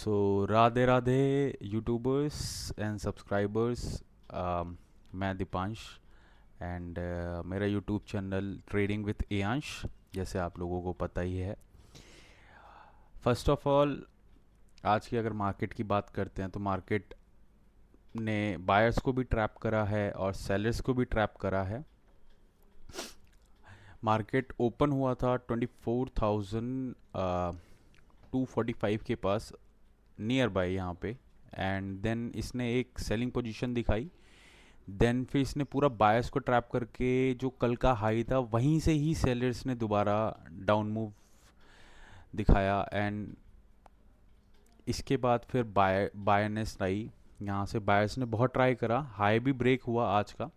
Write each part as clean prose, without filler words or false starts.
Radhe Radhe YouTubers and subscribers. मैं Deepansh and मेरा YouTube channel trading with एयांश, जैसे आप लोगों को पता ही है। फर्स्ट ऑफ ऑल, आज की अगर मार्केट की बात करते हैं तो मार्केट ने बायर्स को भी ट्रैप करा है और सेलर्स को भी ट्रैप करा है। मार्केट ओपन हुआ था 24,245 के पास, नियर बाय यहाँ पे, एंड देन इसने एक सेलिंग पोजीशन दिखाई। देन फिर इसने पूरा बायर्स को ट्रैप करके जो कल का हाई था वहीं से ही सेलर्स ने दोबारा डाउन मूव दिखाया, एंड इसके बाद फिर बायरनेस आई। यहाँ से बायर्स ने बहुत ट्राई करा, हाई भी ब्रेक हुआ आज का,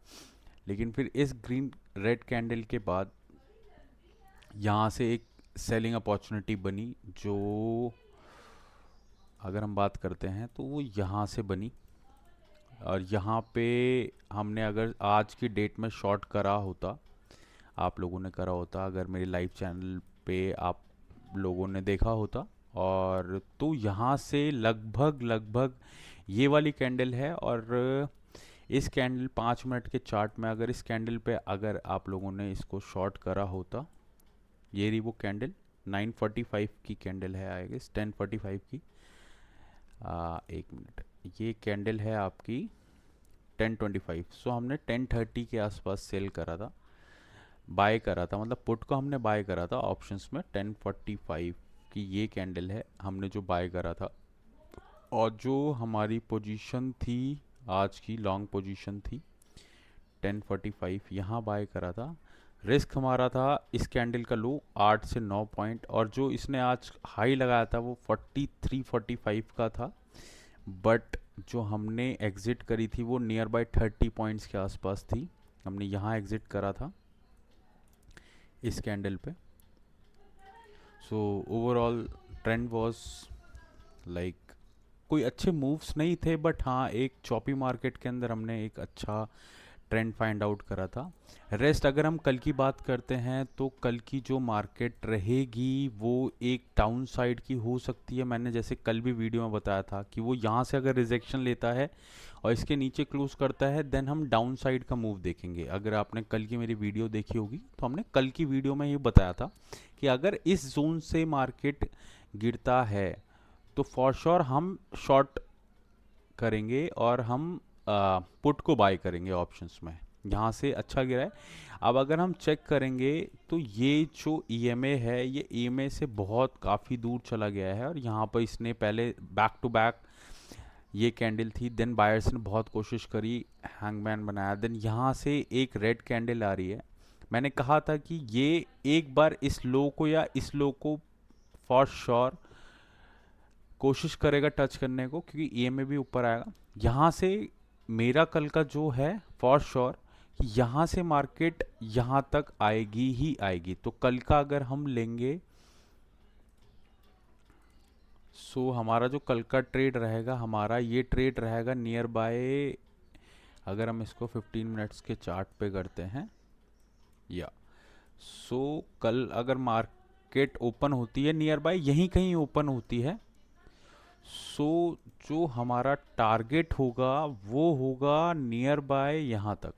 लेकिन फिर इस ग्रीन रेड कैंडल के बाद यहाँ से एक सेलिंग अपॉर्चुनिटी बनी, जो अगर हम बात करते हैं तो वो यहाँ से बनी। और यहाँ पे हमने अगर आज की डेट में शॉर्ट करा होता, आप लोगों ने करा होता, अगर मेरे लाइव चैनल पे आप लोगों ने देखा होता, और तो यहाँ से लगभग लगभग ये वाली कैंडल है। और इस कैंडल 5 मिनट के चार्ट में अगर इस कैंडल पे अगर आप लोगों ने इसको शॉर्ट करा होता, ये रही वो कैंडल 9:45 की कैंडल है, आई गेस 10:45 की। एक मिनट, ये कैंडल है आपकी 10:25। सो हमने 10:30 के आसपास सेल करा था, बाय करा था, मतलब पुट को हमने बाय करा था ऑप्शंस में। 10:45 की ये कैंडल है, हमने जो बाय करा था। और जो हमारी पोजीशन थी, आज की लॉन्ग पोजीशन थी 10:45, यहाँ बाय करा था। रिस्क हमारा था इस कैंडल का लो 8 से 9 पॉइंट, और जो इसने आज हाई लगाया था वो 43-45 का था। बट जो हमने एग्ज़िट करी थी वो नियर बाय 30 पॉइंट्स के आसपास थी। हमने यहाँ एग्ज़िट करा था इस कैंडल पे। So overall trend was like, कोई अच्छे मूव्स नहीं थे, बट हाँ एक चॉपी मार्केट के अंदर हमने एक अच्छा ट्रेंड फाइंड आउट करा था। रेस्ट अगर हम कल की बात करते हैं तो कल की जो मार्केट रहेगी वो एक डाउन साइड की हो सकती है। मैंने जैसे कल भी वीडियो में बताया था कि वो यहाँ से अगर रिजेक्शन लेता है और इसके नीचे क्लोज करता है, देन हम डाउन साइड का मूव देखेंगे। अगर आपने कल की मेरी वीडियो देखी होगी तो हमने कल की वीडियो में ये बताया था कि अगर इस जोन से मार्केट गिरता है तो फॉर श्योर हम शॉर्ट करेंगे और हम पुट को बाय करेंगे ऑप्शंस में। यहाँ से अच्छा गिरा है। अब अगर हम चेक करेंगे तो ये जो ईएमए है, ये ईएमए से बहुत काफ़ी दूर चला गया है, और यहाँ पर इसने पहले बैक टू बैक ये कैंडल थी, देन बायर्स ने बहुत कोशिश करी, हैंगमैन बनाया, देन यहाँ से एक रेड कैंडल आ रही है। मैंने कहा था कि ये एक बार इस लो को या इस लो को फॉर श्योर कोशिश करेगा टच करने को, क्योंकि ईएमए भी ऊपर आएगा। यहाँ से मेरा कल का जो है फॉर श्योर कि यहाँ से मार्केट यहाँ तक आएगी ही आएगी। तो कल का अगर हम लेंगे, सो हमारा जो कल का ट्रेड रहेगा, हमारा ये ट्रेड रहेगा नियर बाय, अगर हम इसको 15 मिनट्स के चार्ट पे करते हैं, या सो कल अगर मार्केट ओपन होती है नियर बाय यहीं कहीं ओपन होती है, सो जो हमारा टारगेट होगा वो होगा नियर बाय यहाँ तक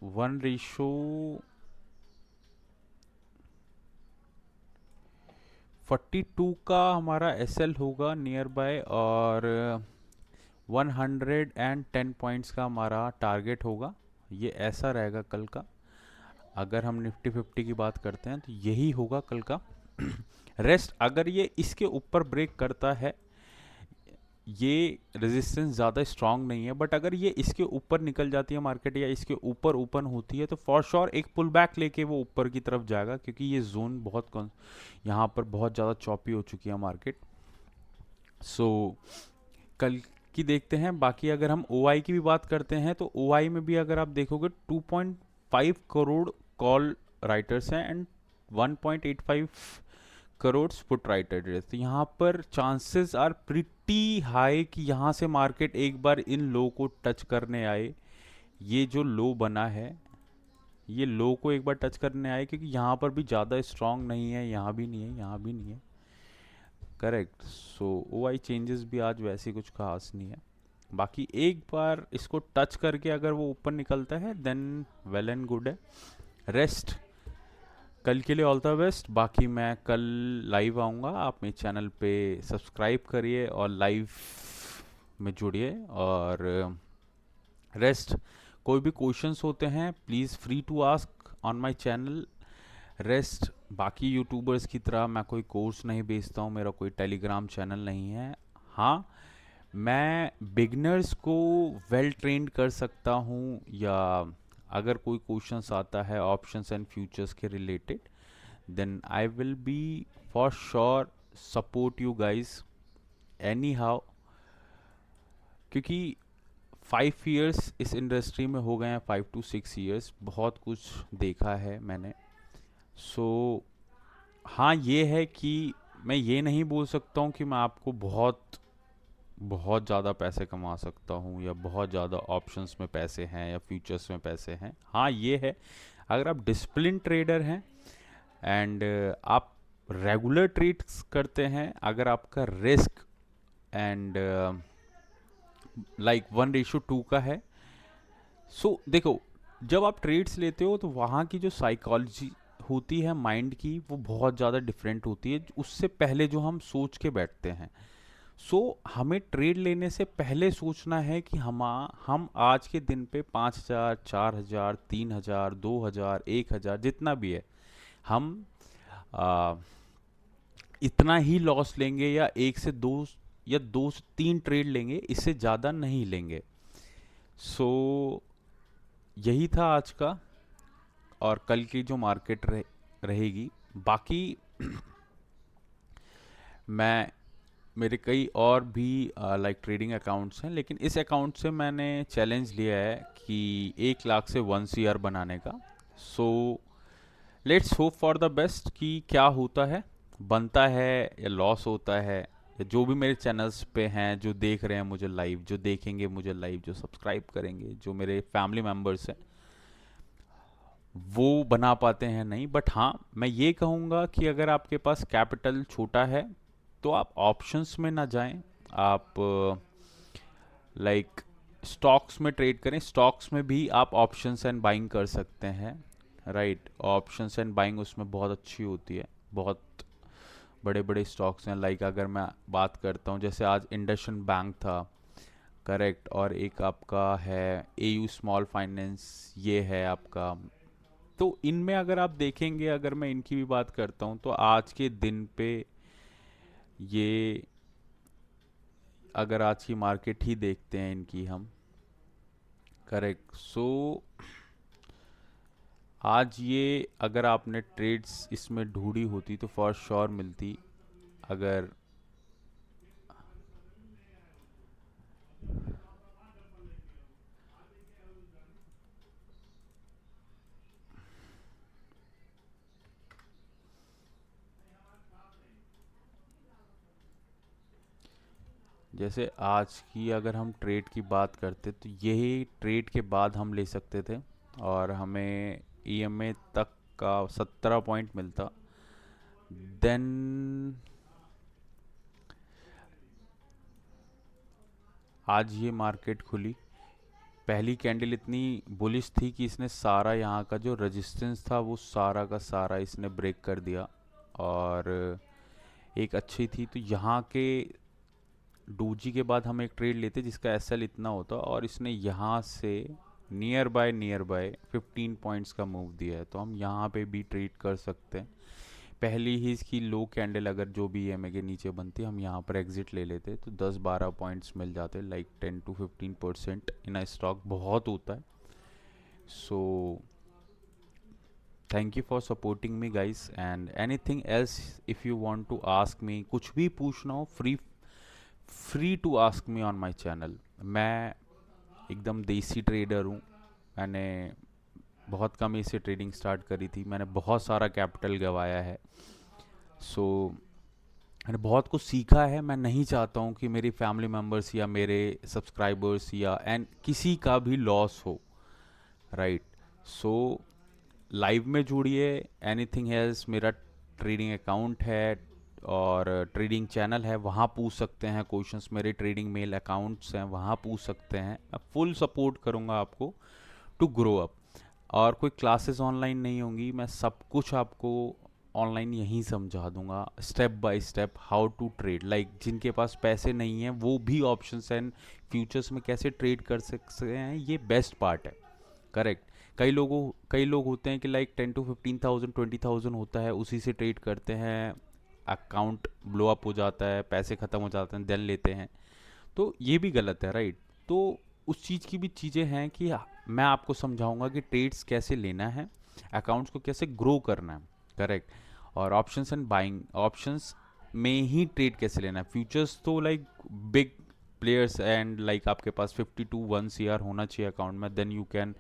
1:42 का हमारा एसएल होगा नियर बाय, और 110 पॉइंट्स का हमारा टारगेट होगा। ये ऐसा रहेगा कल का। अगर हम निफ्टी 50 की बात करते हैं तो यही होगा कल का। रेस्ट अगर ये इसके ऊपर ब्रेक करता है, ये रेजिस्टेंस ज़्यादा स्ट्रांग नहीं है, बट अगर ये इसके ऊपर निकल जाती है मार्केट या इसके ऊपर ओपन होती है तो फॉर श्योर एक पुल बैक लेके वो ऊपर की तरफ जाएगा, क्योंकि ये जोन बहुत यहाँ पर बहुत ज़्यादा चॉपी हो चुकी है मार्केट। सो कल की देखते हैं। बाकी अगर हम ओआई की भी बात करते हैं तो ओआई में भी अगर आप देखोगे 2.5 करोड़ कॉल राइटर्स हैं एंड 1.85 करोड़ पुट राइटर। तो यहाँ पर चांसेस आर प्रिटी हाई कि यहाँ से मार्केट एक बार इन लो को टच करने आए। ये जो लो बना है, ये लो को एक बार टच करने आए, क्योंकि यहाँ पर भी ज़्यादा स्ट्रांग नहीं है, यहाँ भी नहीं है, यहाँ भी नहीं है। करेक्ट। सो OI चेंजेस भी आज वैसे कुछ खास नहीं है। बाकी एक बार इसको टच करके अगर वो ऊपर निकलता है देन वेल एंड गुड है। रेस्ट कल के लिए ऑल द बेस्ट। बाकी मैं कल लाइव आऊँगा, आप मेरे चैनल पे सब्सक्राइब करिए और लाइव में जुड़िए। और रेस्ट कोई भी क्वेश्चंस होते हैं please free to ask on my channel. Rest बाकी यूट्यूबर्स की तरह मैं कोई कोर्स नहीं बेचता हूँ, मेरा कोई टेलीग्राम चैनल नहीं है। हाँ, मैं बिगनर्स को वेल ट्रेंड कर सकता हूँ, या अगर कोई क्वेश्चंस आता है ऑप्शंस एंड फ्यूचर्स के related then I will be for sure support you guys anyhow. क्योंकि 5 years इस इंडस्ट्री में हो गए हैं, 5 to 6 years, बहुत कुछ देखा है मैंने। सो हाँ, ये है कि मैं ये नहीं बोल सकता हूँ कि मैं आपको बहुत बहुत ज़्यादा पैसे कमा सकता हूँ, या बहुत ज़्यादा ऑप्शंस में पैसे हैं या फ्यूचर्स में पैसे हैं। हाँ ये है, अगर आप डिसिप्लिन ट्रेडर हैं एंड आप रेगुलर ट्रेड्स करते हैं, अगर आपका रिस्क एंड लाइक 1:2 का है। सो देखो, जब आप ट्रेड्स लेते हो तो वहाँ की जो साइकोलॉजी होती है माइंड की, वो बहुत ज़्यादा डिफरेंट होती है उससे पहले जो हम सोच के बैठते हैं। सो हमें ट्रेड लेने से पहले सोचना है कि हम आज के दिन पे 5,000, 4,000, 3,000, 2,000, 1,000 जितना भी है, हम आ, इतना ही लॉस लेंगे, या 1 से 2 या 2 से 3 ट्रेड लेंगे, इससे ज़्यादा नहीं लेंगे। सो यही था आज का, और कल की जो मार्केट रहेगी। बाकी मैं मेरे कई और भी लाइक ट्रेडिंग अकाउंट्स हैं, लेकिन इस अकाउंट से मैंने चैलेंज लिया है कि 1 लाख से 1 CR बनाने का। So let's hope for the best कि क्या होता है, बनता है या लॉस होता है। या जो भी मेरे चैनल्स पे हैं, जो देख रहे हैं मुझे लाइव, जो देखेंगे मुझे लाइव, जो सब्सक्राइब करेंगे, जो मेरे फैमिली मेम्बर्स हैं, वो बना पाते हैं नहीं। बट हाँ, मैं ये कहूँगा कि अगर आपके पास कैपिटल छोटा है तो आप ऑप्शंस में ना जाएं, आप लाइक स्टॉक्स में ट्रेड करें। स्टॉक्स में भी आप ऑप्शंस एंड बाइंग कर सकते हैं, राइट। ऑप्शंस एंड बाइंग उसमें बहुत अच्छी होती है। बहुत बड़े बड़े स्टॉक्स हैं, लाइक अगर मैं बात करता हूँ, जैसे आज इंडसइंड बैंक था, करेक्ट, और एक आपका है AU स्मॉल फाइनेंस, ये है आपका। तो इनमें अगर आप देखेंगे, अगर मैं इनकी भी बात करता हूँ, तो आज के दिन पे ये, अगर आज की मार्केट ही देखते हैं इनकी हम, करेक्ट। सो आज ये अगर आपने ट्रेड्स इसमें ढूंढी होती तो फॉर श्योर मिलती। अगर जैसे आज की अगर हम ट्रेड की बात करते तो यही ट्रेड के बाद हम ले सकते थे, और हमें EMA तक का 17 पॉइंट मिलता। देन आज ये मार्केट खुली, पहली कैंडल इतनी बुलिश थी कि इसने सारा यहाँ का जो रेजिस्टेंस था वो सारा का सारा इसने ब्रेक कर दिया, और एक अच्छी थी। तो यहाँ के डोजी के बाद हम एक ट्रेड लेते जिसका SL इतना होता, और इसने यहाँ से नियर बाय 15 पॉइंट्स का मूव दिया है, तो हम यहाँ पे भी ट्रेड कर सकते हैं। पहली ही इसकी लो कैंडल अगर जो भी EMA के नीचे बनती, हम यहाँ पर एग्जिट ले लेते तो 10-12 पॉइंट्स मिल जाते, like 10 to 15% in a stock बहुत होता है। So thank you for supporting me guys, and anything else if you want to ask me, कुछ भी पूछना हो, free to ask me on my channel. मैं एकदम देसी ट्रेडर हूँ, मैंने बहुत कम से ट्रेडिंग स्टार्ट करी थी, मैंने बहुत सारा कैपिटल गंवाया है। सो मैंने बहुत कुछ सीखा है। मैं नहीं चाहता हूँ कि मेरी फैमिली मेम्बर्स या मेरे सब्सक्राइबर्स या एंड किसी का भी लॉस हो, राइट। सो लाइव में जुड़िए। एनीथिंग एल्स, मेरा ट्रेडिंग अकाउंट है, और ट्रेडिंग चैनल है, वहाँ पूछ सकते हैं क्वेश्चंस। मेरे ट्रेडिंग मेल अकाउंट्स हैं, वहाँ पूछ सकते हैं। मैं फुल सपोर्ट करूँगा आपको टू ग्रो अप। और कोई क्लासेस ऑनलाइन नहीं होंगी, मैं सब कुछ आपको ऑनलाइन यहीं समझा दूंगा, step by step how to trade. Like जिनके पास पैसे नहीं हैं वो भी ऑप्शंस एंड फ्यूचर्स में कैसे ट्रेड कर सकते हैं, ये बेस्ट पार्ट है। करेक्ट। कई लोग होते हैं कि लाइक 10 to 15,000 20,000 होता है, उसी से ट्रेड करते हैं, अकाउंट ब्लो अप हो जाता है, पैसे ख़त्म हो जाते हैं, देन लेते हैं। तो ये भी गलत है, राइट। तो उस चीज़ की भी चीज़ें हैं कि मैं आपको समझाऊंगा कि ट्रेड्स कैसे लेना है, अकाउंट्स को कैसे ग्रो करना है। करेक्ट। और ऑप्शंस एंड बाइंग, ऑप्शंस में ही ट्रेड कैसे लेना है। फ्यूचर्स तो like big players and like आपके पास 50 to 1 CR होना चाहिए अकाउंट में, then you can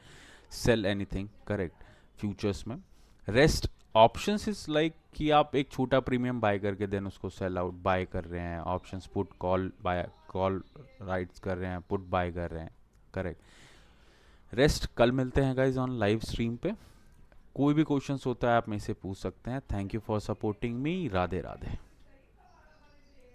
sell anything. Correct. Futures में रेस्ट ऑप्शंस इज लाइक कि आप एक छोटा प्रीमियम बाय करके देन उसको सेल आउट बाय कर रहे हैं। Options put call buy, call rights कर रहे हैं, पुट बाय कर रहे हैं। करेक्ट। रेस्ट कल मिलते हैं गाइज ऑन लाइव स्ट्रीम पे। कोई भी क्वेश्चंस होता है आप मेरे से पूछ सकते हैं। Thank you for supporting me. Radhe Radhe.